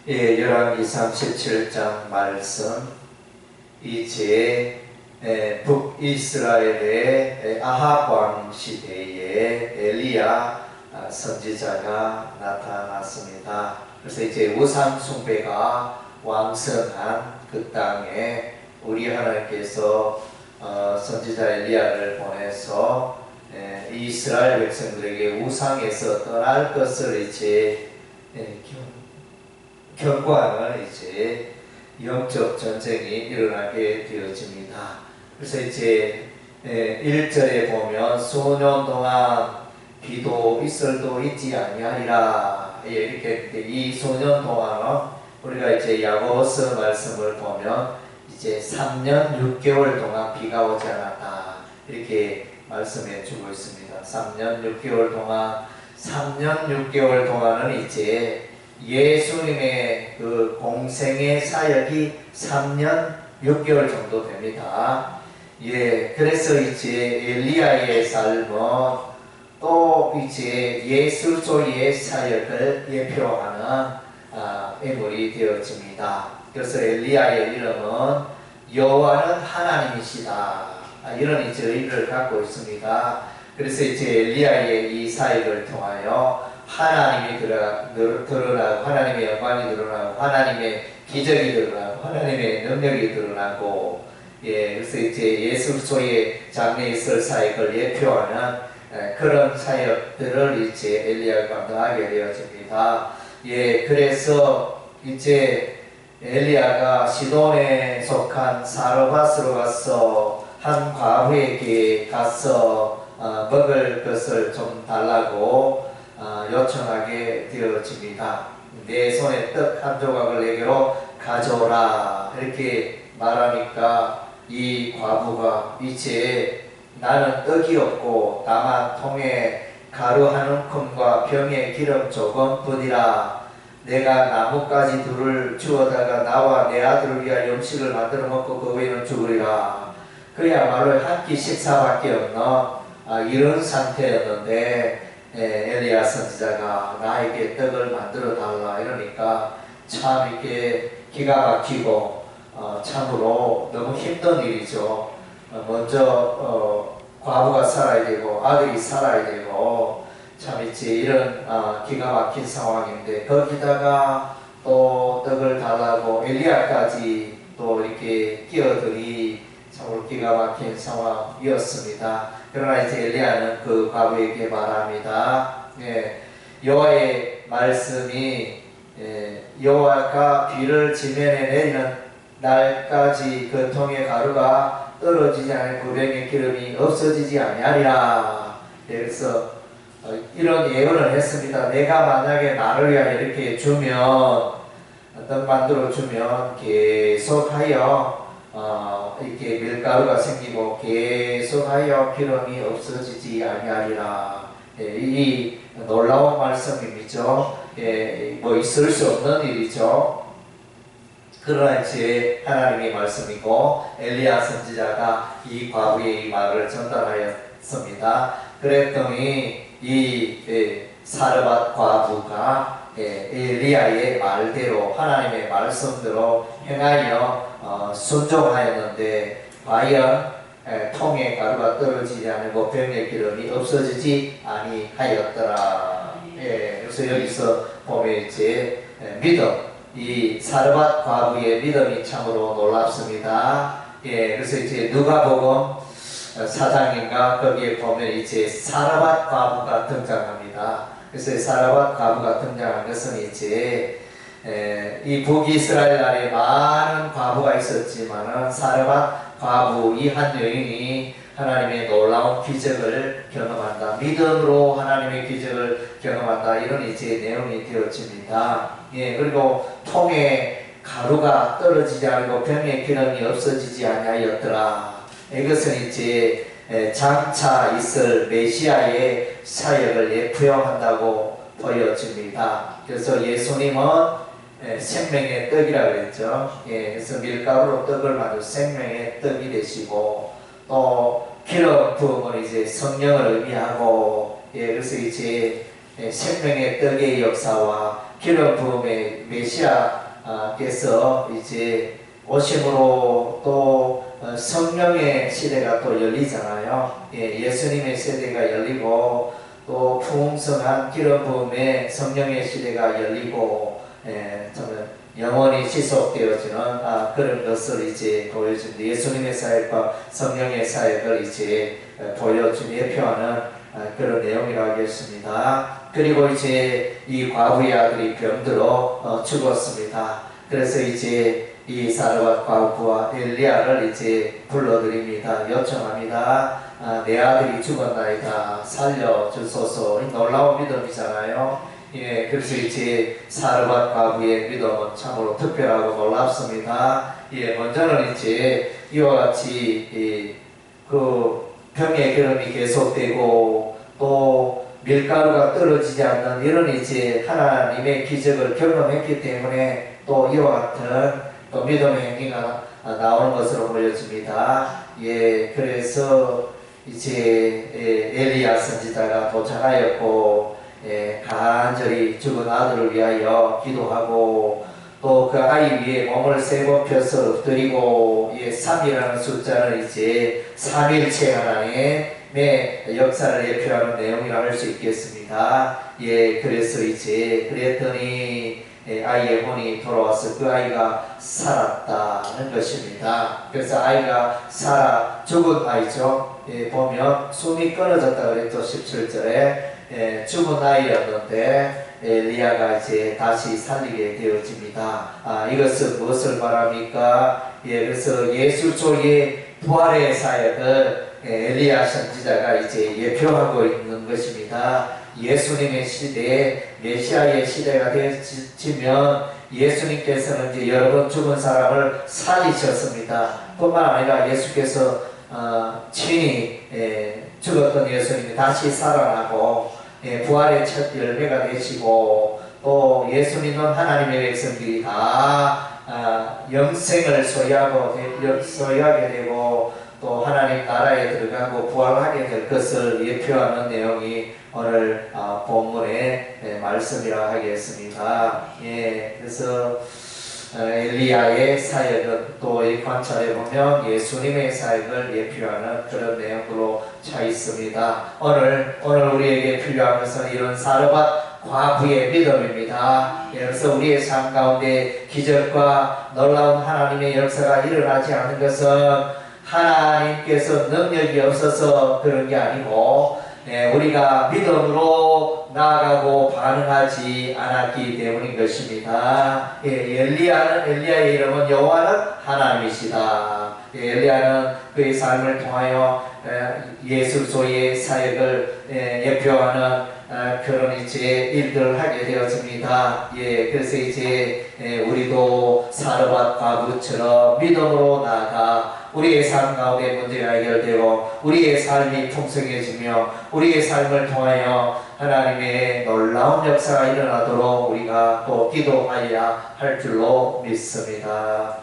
예, 열왕기 37장 말씀. 이제 북이스라엘의 아합 왕 시대에 엘리야 선지자가 나타났습니다. 그래서 이제 우상 숭배가 왕성한 그 땅에 우리 하나님께서 선지자 엘리야를 보내서 이스라엘 백성들에게 우상에서 떠날 것을 이제 경고하는 이제 영적 전쟁이 일어나게 되어집니다. 그래서 이제 1절에 보면 수년 동안 비도 이슬도 있지 아니하리라 이렇게 했는데, 이 수년 동안은 우리가 이제 야고보서 말씀을 보면 이제 3년 6개월 동안 비가 오지 않았다 이렇게 말씀해 주고 있습니다. 3년 6개월 동안, 3년 6개월 동안은 이제 예수님의 그 공생의 사역이 3년 6개월 정도 됩니다. 예, 그래서 이제 엘리야의 삶은 또 이제 예수조의 사역을 예표하는 인물이 되어집니다. 그래서 엘리야의 이름은 여호와는 하나님이시다, 이런 이제 의미를 갖고 있습니다. 그래서 이제 엘리야의 이 사역을 통하여 하나님이 드러나고, 하나님의 영광이 드러나고, 하나님의 기적이 드러나고, 하나님의 능력이 드러나고, 예, 그래서 이제 예수 그리스도의 장래에 있을 사역을 예표하는 그런 사역들을 이제 엘리야가 감당하게 되어집니다. 예, 그래서 이제 엘리야가 시돈에 속한 사르밧으로 가서 한 과부에게 가서 먹을 것을 좀 달라고 요청하게 되어집니다. 내 손에 떡 한 조각을 내게로 가져오라 이렇게 말하니까 이 과부가 이제 나는 떡이 없고 다만 통에 가루 한 움큼과 병에 기름 조금뿐이라. 내가 나뭇가지 둘을 주워다가 나와 내 아들을 위하여 음식을 만들어 먹고 그 외에는 죽으리라. 그야말로 한 끼 식사밖에 없는 이런 상태였는데, 엘리야 선지자가 나에게 떡을 만들어 달라 이러니까 참 이렇게 기가 막히고 참으로 너무 힘든 일이죠. 먼저 과부가 살아야 되고 아들이 살아야 되고, 참 이제 이런 기가 막힌 상황인데, 거기다가 또 떡을 달라고 엘리야까지 또 이렇게 끼어들이 참으로 기가 막힌 상황이었습니다. 그러나 이제 엘리야는 그 과부에게 말합니다. 예, 여호와의 말씀이 여호와가 비를 지면에 내리는 날까지 그 통에 가루가 떨어지지 않을 그 병의 기름이 없어지지 아니하리라. 그래서 이런 예언을 했습니다. 내가 만약에 나를 위하여 이렇게 주면, 떡 만들어 주면 계속하여 이렇게 밀가루가 생기고 계속하여 기름이 없어지지 아니하리라. 이 놀라운 말씀이죠. 뭐 있을 수 없는 일이죠. 그러나 이제 하나님의 말씀이고 엘리야 선지자가 이 과부의 이 말을 전달하였습니다. 그랬더니 이 사르밧 과부가 엘리야의 말대로, 하나님의 말씀대로 행하여 순종하였는데, 과연 통에 가루가 떨어지지 않고 병의 기름이 없어지지 아니하였더라. 그래서 여기서 보면 이제 믿음, 이 사르밧 과부의 믿음이 참으로 놀랍습니다. 그래서 이제 누가복음 4장인가 거기에 보면 이제 사르밧 과부가 등장합니다. 그래서 사르밧 과부가 등장한 것은 이제 이 북이스라엘 나라에 많은 과부가 있었지만은 사르밧 과부 이 한 여인이 하나님의 놀라운 기적을 경험한다, 믿음으로 하나님의 기적을 경험한다, 이런 이제 내용이 되어집니다. 그리고 통에 가루가 떨어지지 않고 병의 기름이 없어지지 아니하였더라. 이것은 이제 장차 있을 메시아의 사역을 예표한다고 보여집니다. 그래서 예수님은 생명의 떡이라고 그랬죠. 그래서 밀가루로 떡을 만들 생명의 떡이 되시고, 또 기름 부음은 이제 성령을 의미하고, 그래서 이제 생명의 떡의 역사와 기름 부음의 메시아께서 이제 오심으로 또 성령의 시대가 또 열리잖아요. 예수님의 세대가 열리고 또 풍성한 기름 부음의 성령의 시대가 열리고 정말 영원히 지속되어지는 그런 것을 이제 보여줍니다. 예수님의 사역과 성령의 사역을 이제 보여준 예표하는 그런 내용이라고 하겠습니다. 그리고 이제 이 과부의 아들이 병들어 죽었습니다. 그래서 이제 이 사르밧 과부와 엘리야를 이제 불러드립니다. 요청합니다. 내 아들이 죽었나이다. 살려주소서. 놀라운 믿음이잖아요. 그래서 이제 사르밧 과부의 믿음은 참으로 특별하고 놀랍습니다. 먼저는 이제 이와 같이 그 병의 기름이 계속되고 또 밀가루가 떨어지지 않는 이런 이제 하나님의 기적을 경험했기 때문에 또 이와 같은 또 믿음의 행위가 나오는 것으로 보여집니다. 그래서 이제 엘리야 선지자가 도착하였고 간절히 죽은 아들을 위하여 기도하고 또 그 아이 위에 몸을 3번 펴서 엎드리고 3이라는 숫자는 이제 삼일체 하나님의 역사를 예표하는 내용이라고 할 수 있겠습니다. 그래서 이제 그랬더니 아이의 혼이 돌아와서 그 아이가 살았다는 것입니다. 그래서 아이가 살아 죽은 아이죠. 보면 숨이 끊어졌다 그랬죠. 17절에 죽은 아이였는데 엘리야가 이제 다시 살리게 되어집니다. 이것은 무엇을 말합니까? 그래서 예수 쪽의 부활의 사역을 엘리야 선지자가 이제 예표하고 있는 것입니다. 예수님의 시대에 메시아의 시대가 되어지면 예수님께서는 이제 여러 번 죽은 사람을 살리셨습니다. 뿐만 아니라 예수께서 친히 죽었던 예수님이 다시 살아나고 부활의 첫 열매가 되시고 또 예수님은 하나님의 백성들이 다 영생을 소유하게 되고 또 하나님 나라에 들어가고 부활하게 될 것을 예표하는 내용이 오늘 본문의 말씀이라 하겠습니다. 그래서 엘리야의 사역은 또 이 관찰해 보면 예수님의 사역을 예표하는 그런 내용으로 차 있습니다. 오늘 우리에게 필요한 것은 이런 사르밧 과부의 믿음입니다. 그래서 우리의 삶 가운데 기적과 놀라운 하나님의 역사가 일어나지 않는 것은 하나님께서 능력이 없어서 그런 게 아니고 우리가 믿음으로 나아가고 반응하지 않았기 때문인 것입니다. 엘리야의 이름은 여호와는 하나님이시다. 엘리야는 그의 삶을 통하여 예수소의 사역을 예표하는 그런 이제 일들을 하게 되었습니다. 그래서 이제 우리도 사르밧 과부처럼 믿음으로 나아가 우리의 삶 가운데 문제가 해결되고 우리의 삶이 풍성해지며 우리의 삶을 통하여 하나님의 놀라운 역사가 일어나도록 우리가 또 기도하여야 할 줄로 믿습니다.